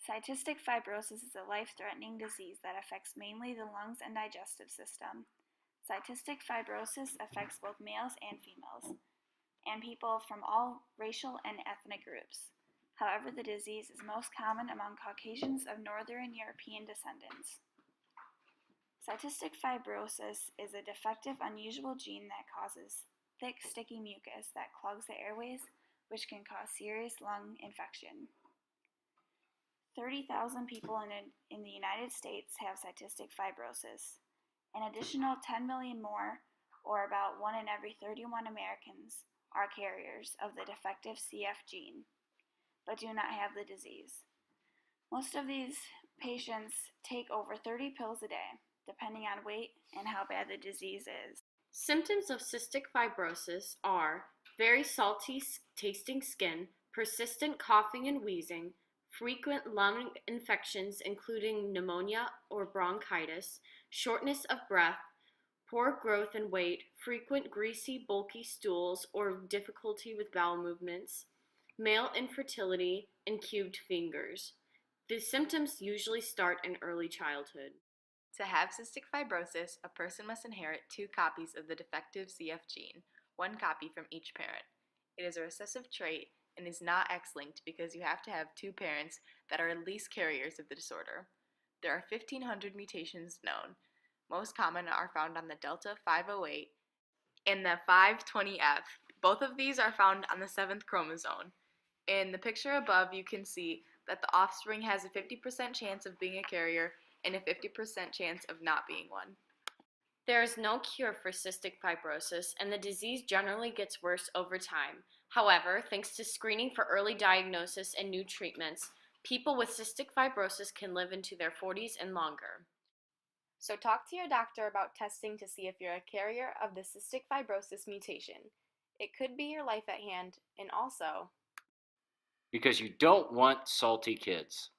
Cystic fibrosis is a life-threatening disease that affects mainly the lungs and digestive system. Cystic fibrosis affects both males and females, and people from all racial and ethnic groups. However, the disease is most common among Caucasians of Northern European descendants. Cystic fibrosis is a defective, unusual gene that causes thick, sticky mucus that clogs the airways, which can cause serious lung infection. 30,000 people in the United States have cystic fibrosis. An additional 10 million more, or about 1 in every 31 Americans, are carriers of the defective CF gene, but do not have the disease. Most of these patients take over 30 pills a day, depending on weight and how bad the disease is. Symptoms of cystic fibrosis are very salty tasting skin, persistent coughing and wheezing, frequent lung infections including pneumonia or bronchitis, shortness of breath, poor growth and weight, frequent greasy, bulky stools or difficulty with bowel movements, male infertility, and cubed fingers. The symptoms usually start in early childhood. To have cystic fibrosis, a person must inherit 2 copies of the defective CF gene, 1 copy from each parent. It is a recessive trait and is not X-linked because you have to have 2 parents that are at least carriers of the disorder. There are 1,500 mutations known. Most common are found on the delta 508 and the 520F. Both of these are found on the 7th chromosome. In the picture above, you can see that the offspring has a 50% chance of being a carrier and a 50% chance of not being one. There is no cure for cystic fibrosis, and the disease generally gets worse over time. However, thanks to screening for early diagnosis and new treatments, people with cystic fibrosis can live into their 40s and longer. So talk to your doctor about testing to see if you're a carrier of the cystic fibrosis mutation. It could be your life at hand, and also because you don't want salty kids.